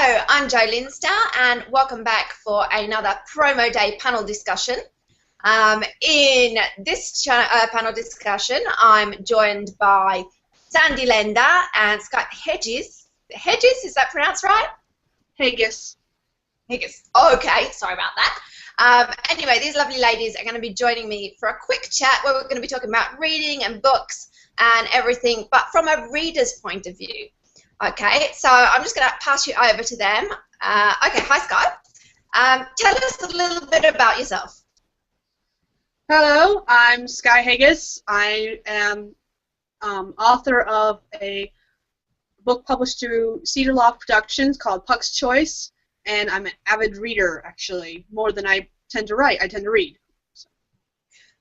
I'm Jo Linster, and welcome back for another Promo Day panel discussion. In this panel discussion, I'm joined by Sandy Lender and Scott Hedges. Hedges, is that pronounced right? Haggis. Haggis. Okay, sorry about that. Anyway, these lovely ladies are going to be joining me for a quick chat where we're going to be talking about reading and books and everything, but from a reader's point of view. Okay, so I'm just going to pass you over to them. Okay, hi Scott. Tell us a little bit about yourself. Hello, I'm Sky Haggis. I am author of a book published through Cedar Loft Productions called Puck's Choice, and I'm an avid reader, actually, more than I tend to write. I tend to read. So.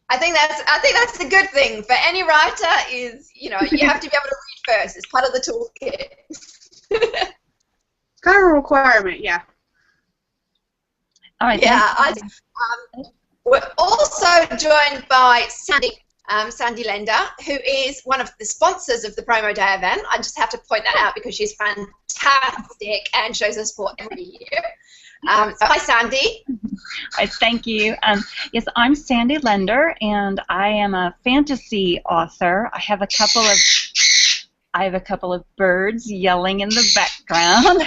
I think that's a good thing for any writer. Is you have to be able to read first. It's part of the toolkit. It's kind of a requirement, yeah. All right. Yeah. We're also joined by Sandy Lender, who is one of the sponsors of the Promo Day event. I just have to point that out because she's fantastic and shows us support every year. So hi, Sandy. Thank you. Yes, I'm Sandy Lender, and I am a fantasy author. I have a couple of birds yelling in the background.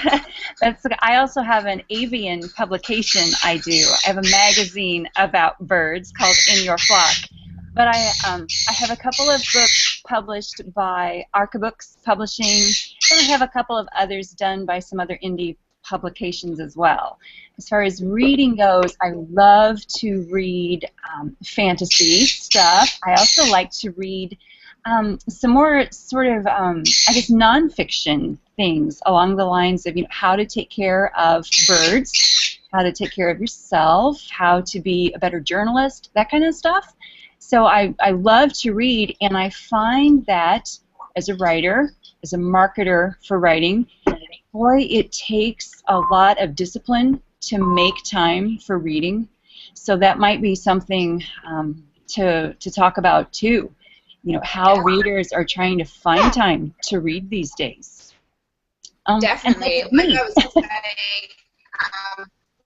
I also have an avian publication I do. I have a magazine about birds called In Your Flock. But I have a couple of books published by Archibooks Publishing, and I have a couple of others done by some other indie publications as well. As far as reading goes, I love to read fantasy stuff. I also like to read some more sort of, I guess, nonfiction things along the lines of how to take care of birds, how to take care of yourself, how to be a better journalist, that kind of stuff. So I love to read, and I find that as a writer, as a marketer for writing, boy, it takes a lot of discipline to make time for reading. So that might be something to talk about too. How readers are trying to find time to read these days. Definitely. Like I was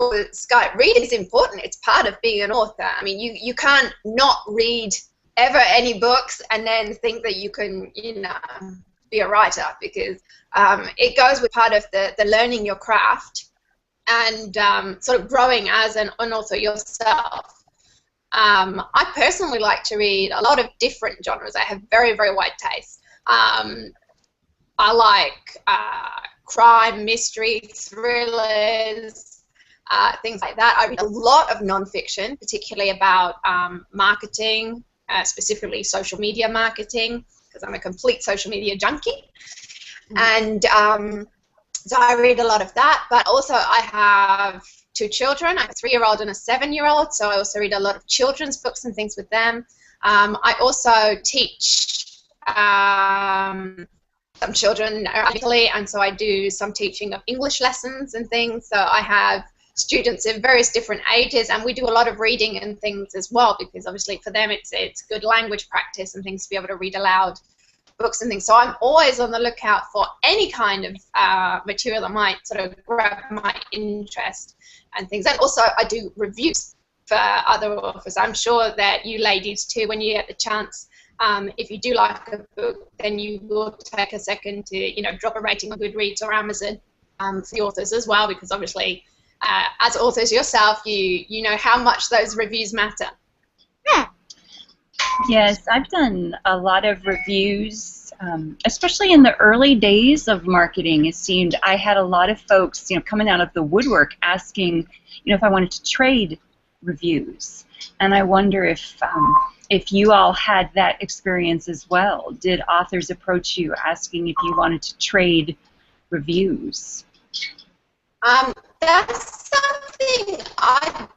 saying, Scott, reading is important. It's part of being an author. I mean, you can't not read ever any books and then think that you can, be a writer, because it goes with part of the learning your craft and sort of growing as an author yourself. I personally like to read a lot of different genres. I have very, very wide taste. I like crime, mystery, thrillers, things like that. I read a lot of nonfiction, particularly about marketing, specifically social media marketing, because I'm a complete social media junkie. And so I read a lot of that, but also I have two children. I have a 3-year-old and a 7-year-old, so I also read a lot of children's books and things with them. I also teach some children Italy, and so I do some teaching of English lessons and things. So I have students of various different ages, and we do a lot of reading and things as well, because obviously for them it's good language practice and things to be able to read aloud books and things. So I'm always on the lookout for any kind of material that might sort of grab my interest and things. And also I do reviews for other authors. I'm sure that you ladies too, when you get the chance, if you do like a book, then you will take a second to drop a rating on Goodreads or Amazon for the authors as well, because obviously as authors yourself, you know how much those reviews matter. Yes, I've done a lot of reviews, especially in the early days of marketing. It seemed I had a lot of folks, coming out of the woodwork asking, if I wanted to trade reviews, and I wonder if you all had that experience as well. Did authors approach you asking if you wanted to trade reviews? That's something I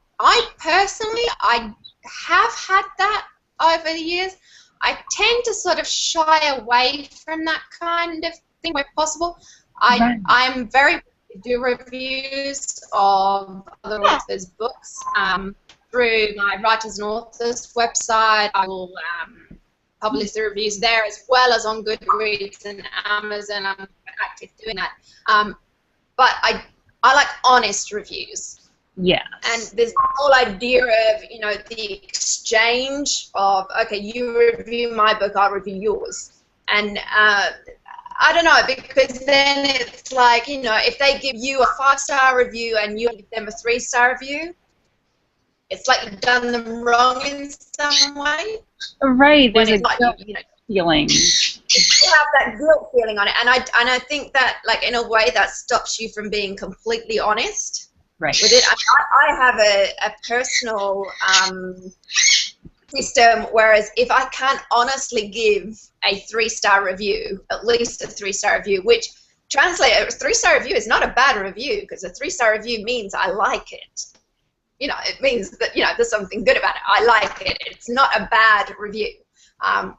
personally have had that over the years. I tend to sort of shy away from that kind of thing where possible. I'm very to do reviews of other authors' books through my Writers and Authors website. I will publish the reviews there as well as on Goodreads and Amazon. I'm active doing that. But I like honest reviews. Yes. And there's the whole idea of, you know, the exchange of, okay, you review my book, I'll review yours. And I don't know, because then it's like, you know, if they give you a 5-star review and you give them a 3-star review, it's like you've done them wrong in some way. Right, there's a guilt feeling. You have that guilt feeling on it, and I think that, like, in a way that stops you from being completely honest. Right. With it. I have a personal system, whereas if I can't honestly give a 3-star review, at least a 3-star review, which translate a 3-star review is not a bad review, because a 3-star review means I like it. You know, it means that, you know, there's something good about it. I like it. It's not a bad review,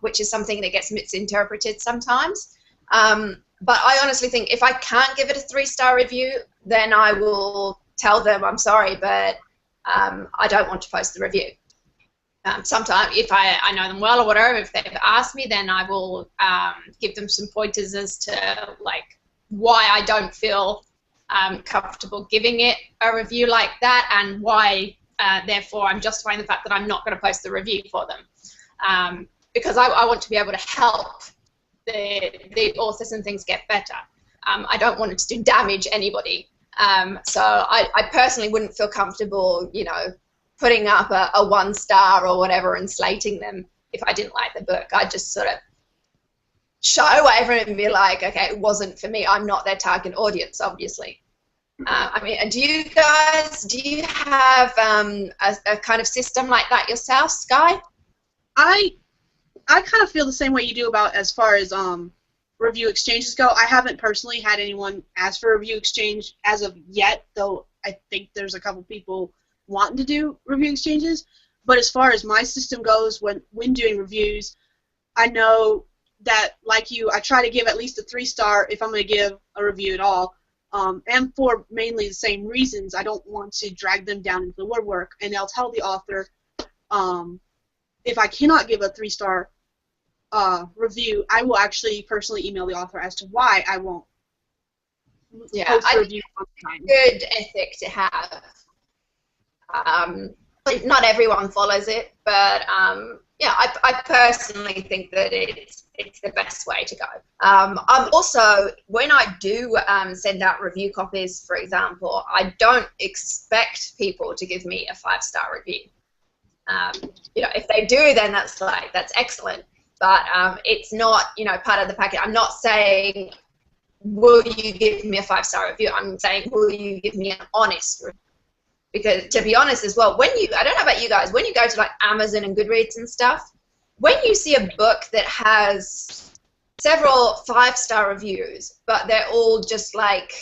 which is something that gets misinterpreted sometimes. But I honestly think if I can't give it a 3-star review, then I will tell them, I'm sorry, but I don't want to post the review. Sometimes, if I know them well or whatever, if they've asked me, then I will give them some pointers as to, like, why I don't feel comfortable giving it a review like that, and why, therefore, I'm justifying the fact that I'm not going to post the review for them. Because I want to be able to help the authors and things get better. I don't want it to damage anybody. So I personally wouldn't feel comfortable, you know, putting up a 1-star or whatever and slating them if I didn't like the book. I'd just sort of shy away from it and be like, okay, it wasn't for me. I'm not their target audience, obviously. I mean, do you have a kind of system like that yourself, Sky? I kind of feel the same way you do about as far as review exchanges go. I haven't personally had anyone ask for a review exchange as of yet, though I think there's a couple people wanting to do review exchanges. But as far as my system goes, when doing reviews, I know that, like you, I try to give at least a 3-star if I'm going to give a review at all, and for mainly the same reasons. I don't want to drag them down into the woodwork, and I'll tell the author if I cannot give a 3-star review, I will actually personally email the author as to why I won't post a review on time. Good ethic to have. Not everyone follows it, but yeah, I personally think that it's the best way to go. I'm also, when I do send out review copies, for example, I don't expect people to give me a 5-star review. You know, if they do, then that's excellent. But it's not, you know, part of the package. I'm not saying, will you give me a 5-star review? I'm saying, will you give me an honest review? Because, to be honest as well, I don't know about you guys, when you go to, like, Amazon and Goodreads and stuff, when you see a book that has several 5-star reviews, but they're all just, like,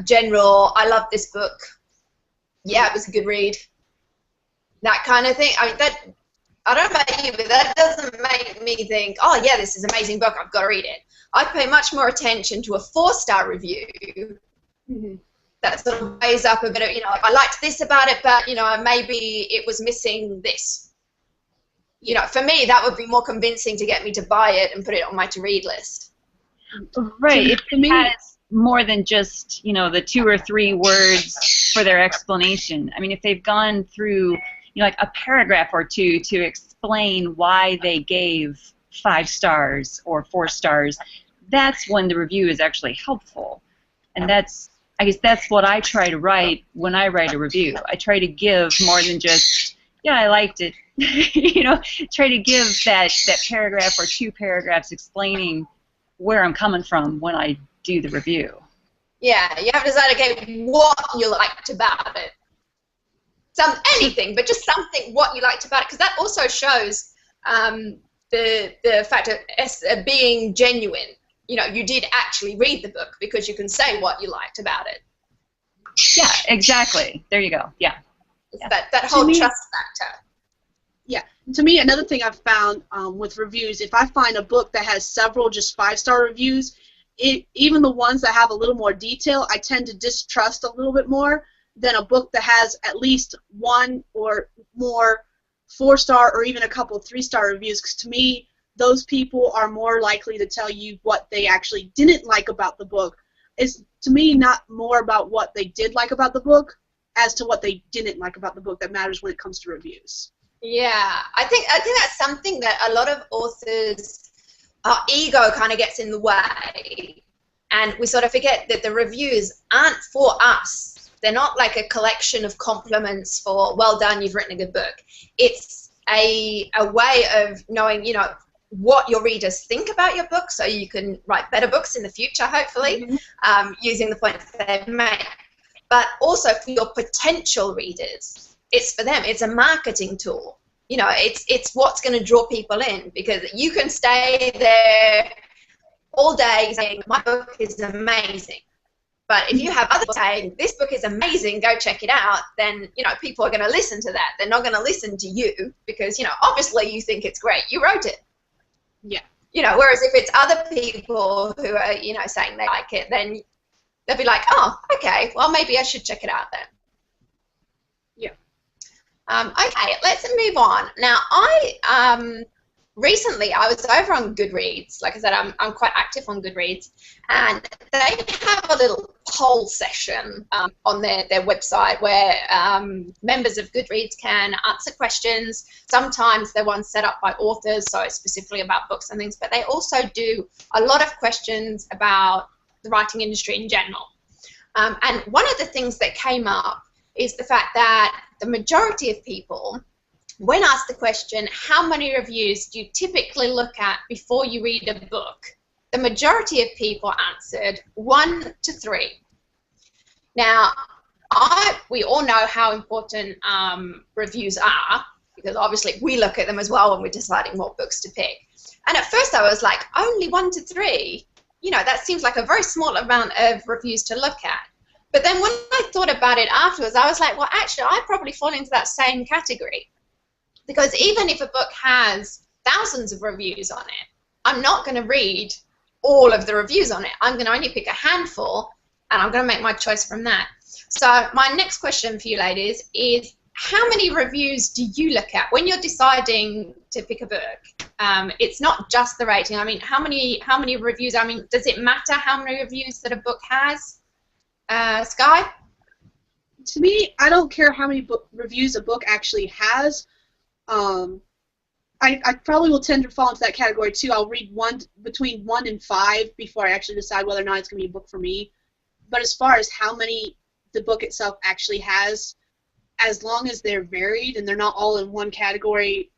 general, I love this book, yeah, it was a good read, that kind of thing. I mean, I don't know about you, but that doesn't make me think, oh, yeah, this is an amazing book, I've got to read it. I pay much more attention to a 4-star review. Mm-hmm. That sort of weighs up a bit of, you know, I liked this about it, but, you know, maybe it was missing this. You know, for me, that would be more convincing to get me to buy it and put it on my to-read list. Right. If it has more than just, you know, the 2 or 3 words for their explanation. I mean, if they've gone through, you know, like a paragraph or 2 to explain why they gave 5 stars or 4 stars, that's when the review is actually helpful. And I guess that's what I try to write when I write a review. I try to give more than just, yeah, I liked it. You know, try to give that paragraph or 2 paragraphs explaining where I'm coming from when I do the review. Yeah, you have to decide, okay, what you liked about it. Anything, but just something, what you liked about it, because that also shows the fact of being genuine. You know, you did actually read the book because you can say what you liked about it. Yeah, exactly. There you go. Yeah. That whole trust factor. Yeah. To me, another thing I've found with reviews, if I find a book that has several just 5-star reviews, even the ones that have a little more detail, I tend to distrust a little bit more than a book that has at least 1 or more 4-star or even a couple 3-star reviews. Because to me, those people are more likely to tell you what they actually didn't like about the book. it's, to me, not more about what they did like about the book as to what they didn't like about the book that matters when it comes to reviews. Yeah, I think that's something that a lot of authors, our ego kind of gets in the way, and we sort of forget that the reviews aren't for us. They're not like a collection of compliments for, well done, you've written a good book. It's a way of knowing, you know, what your readers think about your book, so you can write better books in the future, hopefully, using the points they've made. But also for your potential readers, it's for them. It's a marketing tool. You know, it's what's going to draw people in, because you can stay there all day saying, my book is amazing. But if you have others saying, this book is amazing, go check it out, then, you know, people are going to listen to that. They're not going to listen to you because, you know, obviously you think it's great. You wrote it. Yeah. You know, whereas if it's other people who are, you know, saying they like it, then they'll be like, oh, okay, well, maybe I should check it out then. Yeah. Okay, let's move on. Now, recently I was over on Goodreads. Like I said, I'm quite active on Goodreads, and they have a little poll session on their website where members of Goodreads can answer questions. Sometimes they're ones set up by authors, so specifically about books and things, but they also do a lot of questions about the writing industry in general. And one of the things that came up is the fact that the majority of people, when asked the question, how many reviews do you typically look at before you read a book, the majority of people answered 1 to 3. Now, we all know how important reviews are, because obviously we look at them as well when we're deciding what books to pick. And at first I was like, only 1 to 3? You know, that seems like a very small amount of reviews to look at. But then when I thought about it afterwards, I was like, well, actually, I probably fall into that same category. Because even if a book has thousands of reviews on it, I'm not going to read all of the reviews on it. I'm going to only pick a handful, and I'm going to make my choice from that. So my next question for you ladies is, how many reviews do you look at when you're deciding to pick a book? It's not just the rating. I mean, how many reviews? I mean, does it matter how many reviews that a book has? Sky? To me, I don't care how many reviews a book actually has. I probably will tend to fall into that category too. I'll read between 1 and 5 before I actually decide whether or not it's going to be a book for me. But as far as how many the book itself actually has, as long as they're varied and they're not all in one category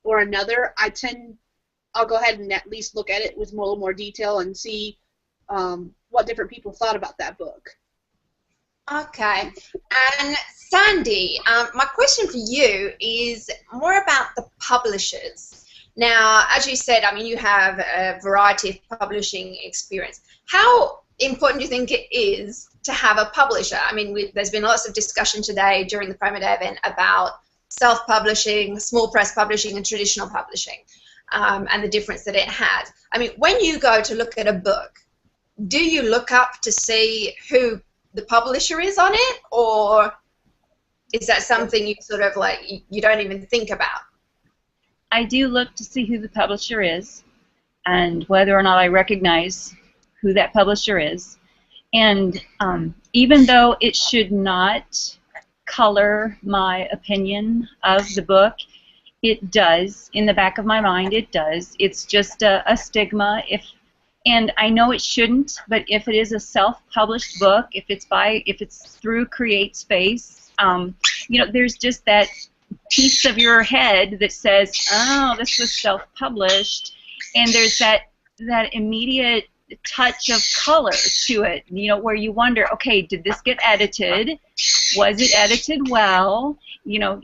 or another, I'll go ahead and at least look at it with a little more detail and see what different people thought about that book. Okay. And Sandy, my question for you is more about the publishers. Now, as you said, I mean, you have a variety of publishing experience. How important do you think it is to have a publisher? I mean, there's been lots of discussion today during the Promo Day event about self-publishing, small press publishing, and traditional publishing, and the difference that it has. I mean, when you go to look at a book, do you look up to see who the publisher is on it, or is that something you sort of like, you don't even think about? I do look to see who the publisher is and whether or not I recognize who that publisher is. And even though it should not color my opinion of the book, it does. In the back of my mind, it does. It's just a stigma. And I know it shouldn't, but if it is a self-published book, if it's through CreateSpace, you know, there's just that piece of your head that says, oh, this was self-published, and there's that immediate touch of color to it, you know, where you wonder, okay, did this get edited? Was it edited well? You know,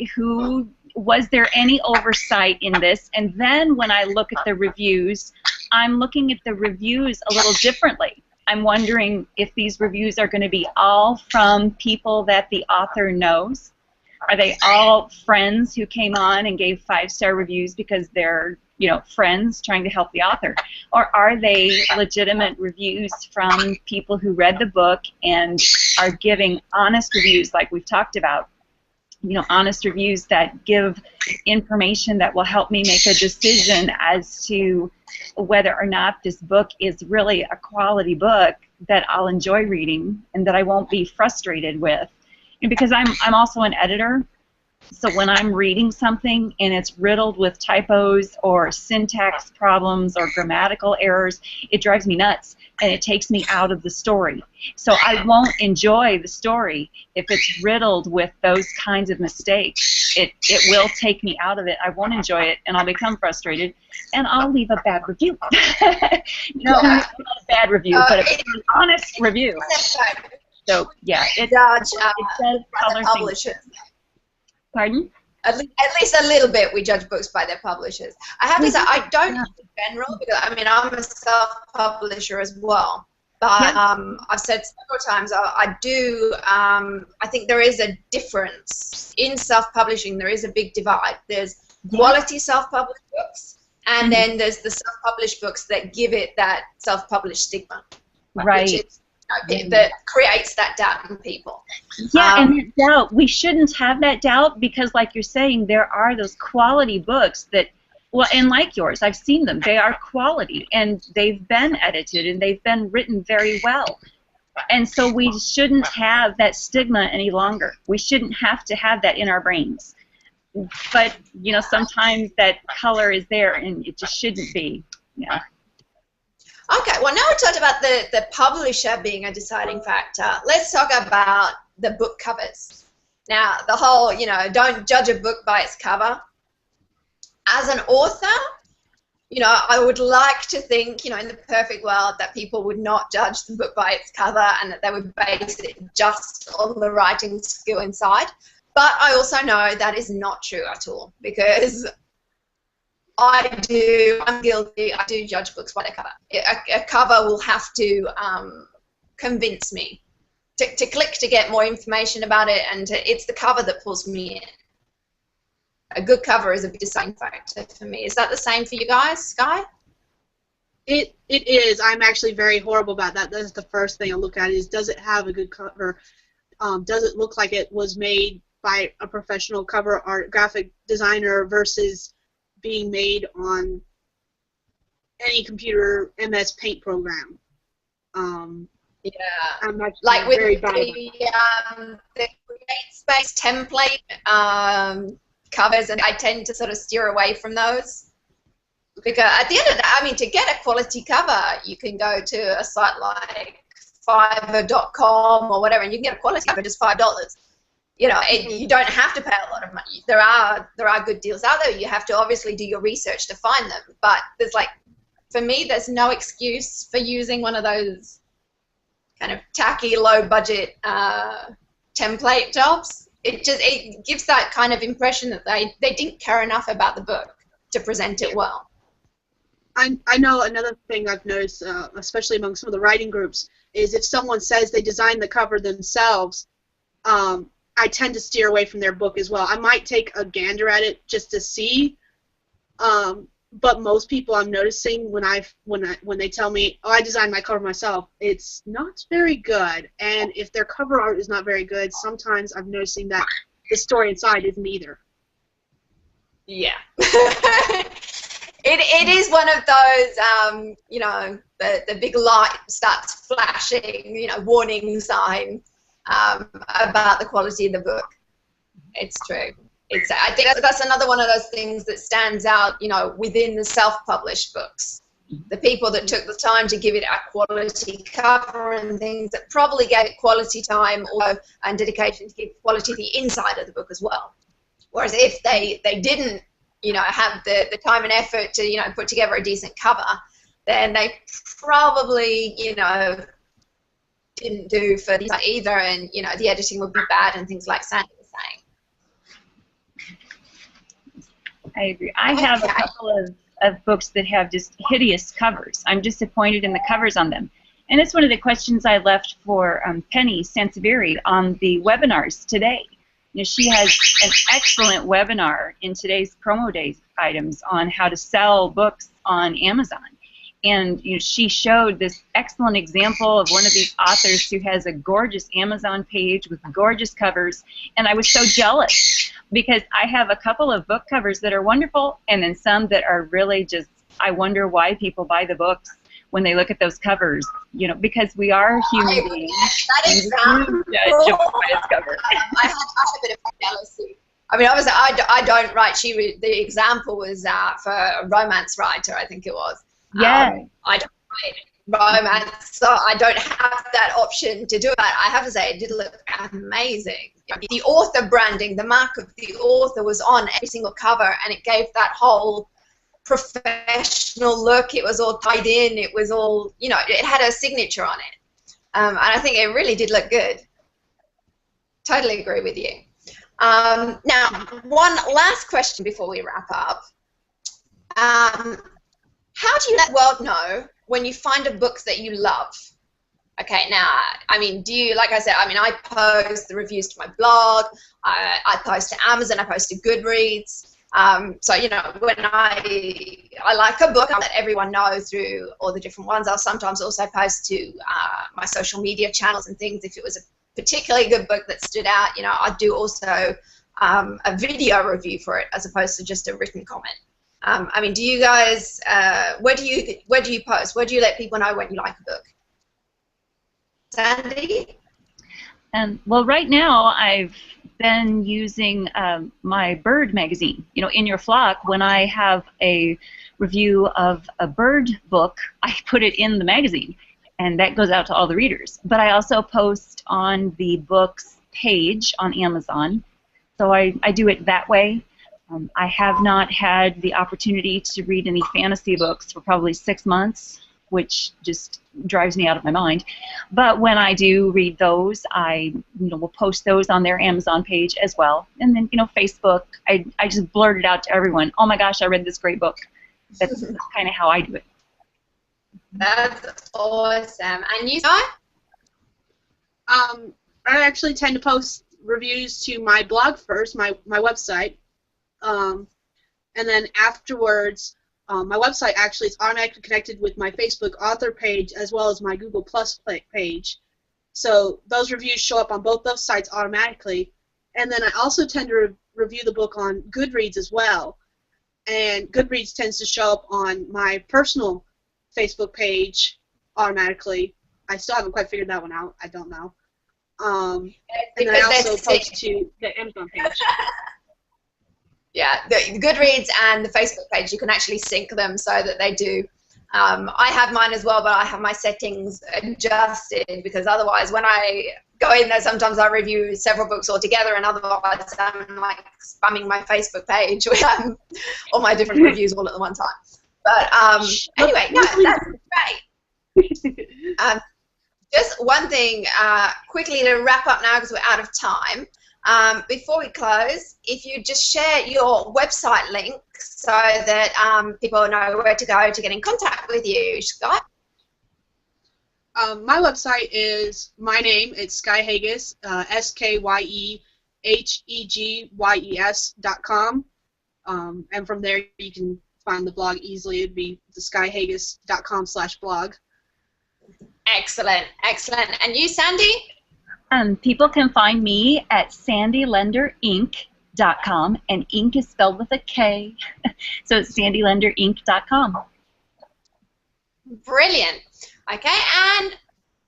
was there any oversight in this? And then when I look at the reviews, I'm looking at the reviews a little differently. I'm wondering if these reviews are going to be all from people that the author knows. Are they all friends who came on and gave 5-star reviews because they're, you know, friends trying to help the author? Or are they legitimate reviews from people who read the book and are giving honest reviews like we've talked about? honest reviews that give information that will help me make a decision as to whether or not this book is really a quality book that I'll enjoy reading and that I won't be frustrated with. And because I'm also an editor, so when I'm reading something and it's riddled with typos or syntax problems or grammatical errors, it drives me nuts and it takes me out of the story. So I won't enjoy the story if it's riddled with those kinds of mistakes. It will take me out of it. I won't enjoy it and I'll become frustrated and I'll leave a bad review. Not a bad review, but an honest review. So yeah, it does color publishers. Pardon? At least a little bit we judge books by their publishers. I have to say, I don't in general, because I mean, I'm a self-publisher as well. But I've said several times, I do, I think there is a difference. In self-publishing, there is a big divide. There's quality self-published books, and then there's the self-published books that give it that self-published stigma. Right. Which is, that creates that doubt in people. Yeah, and that doubt, we shouldn't have that doubt because, like you're saying, there are those quality books that, well, and like yours, I've seen them. They are quality, and they've been edited, and they've been written very well. And so we shouldn't have that stigma any longer. We shouldn't have to have that in our brains. But, sometimes that color is there, and it just shouldn't be. Yeah. Okay, well, now we've talked about the publisher being a deciding factor. Let's talk about the book covers. Now, the whole, don't judge a book by its cover. As an author, I would like to think, in the perfect world, that people would not judge the book by its cover and that they would base it just on the writing skill inside. But I also know that is not true at all, because I'm guilty. I do judge books by their cover. A cover will have to convince me to click to get more information about it, and it's the cover that pulls me in. A good cover is a big deciding factor for me. Is that the same for you guys, Sky? It is. I'm actually very horrible about that. That's the first thing I look at is, does it have a good cover? Does it look like it was made by a professional cover art graphic designer versus being made on any computer MS Paint program? Yeah, I'm like with very the CreateSpace template covers, and I tend to sort of steer away from those, because at the end of the day, I mean, to get a quality cover, you can go to a site like Fiverr.com or whatever, and you can get a quality cover for just $5. You don't have to pay a lot of money. There are good deals out there. You have to obviously do your research to find them. But for me, there's no excuse for using one of those kind of tacky, low-budget template jobs. It gives that kind of impression that they didn't care enough about the book to present it well. I know another thing I've noticed, especially among some of the writing groups, is if someone says they designed the cover themselves, I tend to steer away from their book as well. I might take a gander at it just to see, but most people I'm noticing when they tell me, oh, I designed my cover myself, it's not very good. And if their cover art is not very good, sometimes I'm noticing that the story inside isn't either. Yeah. It is one of those, the big light starts flashing, warning sign. About the quality of the book. It's true. I think that's another one of those things that stands out, within the self-published books. The people that took the time to give it a quality cover and things that probably gave it quality time and dedication to give quality to the inside of the book as well. Whereas if they didn't, have the time and effort to, put together a decent cover, then they probably, didn't do for the either, and the editing would be bad and things like Sandy was saying. I agree. I have a couple of books that have just hideous covers. I'm disappointed in the covers on them. And it's one of the questions I left for Penny Sanseveri on the webinars today. She has an excellent webinar in today's promo days items on how to sell books on Amazon. And she showed this excellent example of one of these authors who has a gorgeous Amazon page with gorgeous covers, and I was so jealous because I have a couple of book covers that are wonderful, and then some that are really just, I wonder why people buy the books when they look at those covers, because we are human beings. That example, I have a bit of jealousy. I mean, obviously, I don't write. The example was for a romance writer, I think it was. Yeah. I don't write romance, so I don't have that option to do it. I have to say, it did look amazing. The author branding, the mark of the author was on every single cover, and it gave that whole professional look. It was all tied in. It was all, it had a signature on it. And I think it really did look good. Totally agree with you. Now, one last question before we wrap up. How do you let the world know when you find a book that you love? Okay, now, I mean, do you, like I said, I mean, I post the reviews to my blog, I post to Amazon, I post to Goodreads. So, when I like a book, I'll let everyone know through all the different ones. I'll sometimes also post to my social media channels and things. If it was a particularly good book that stood out, I do also a video review for it as opposed to just a written comment. I mean, do you guys, where do you post? Where do you let people know when you like a book? Sandy? Well, right now I've been using my bird magazine. In Your Flock, when I have a review of a bird book, I put it in the magazine, and that goes out to all the readers. But I also post on the books page on Amazon, so I do it that way. I have not had the opportunity to read any fantasy books for probably 6 months, which just drives me out of my mind. But when I do read those, I will post those on their Amazon page as well. And then Facebook, I just blurt it out to everyone. Oh my gosh, I read this great book. That's kind of how I do it. That's awesome. And you, Sai? I actually tend to post reviews to my blog first, my website. And then afterwards, my website actually is automatically connected with my Facebook author page as well as my Google Plus page. So those reviews show up on both those sites automatically. And then I also tend to review the book on Goodreads as well. And Goodreads tends to show up on my personal Facebook page automatically. I still haven't quite figured that one out. I don't know. And then I also post to the Amazon page. Yeah, the Goodreads and the Facebook page, you can actually sync them so that they do. I have mine as well, but I have my settings adjusted because otherwise when I go in there, sometimes I review several books altogether and otherwise I'm like spamming my Facebook page with all my different reviews all at the one time. But anyway, no, that's great. Just one thing quickly to wrap up now because we're out of time. Before we close, if you just share your website link so that people know where to go to get in contact with you, Scott. My website is my name. It's Sky Haggis, SkyHegyes.com. And from there you can find the blog easily. It'd be the skyhaggis.com/blog. Excellent, excellent. And you, Sandy? People can find me at sandylenderinc.com, and ink is spelled with a K, so it's sandylenderinc.com. Brilliant. Okay, and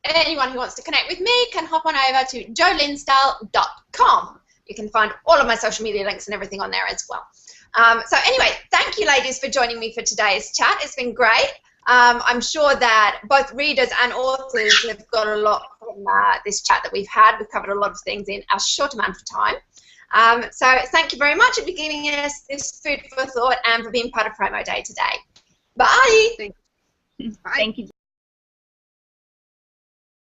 anyone who wants to connect with me can hop on over to joelinsdale.com. You can find all of my social media links and everything on there as well. So anyway, thank you, ladies, for joining me for today's chat. It's been great. I'm sure that both readers and authors have got a lot from this chat that we've had. We've covered a lot of things in a short amount of time. So thank you very much for giving us this food for thought and for being part of Promo Day today. Bye. Thank you. Thank you.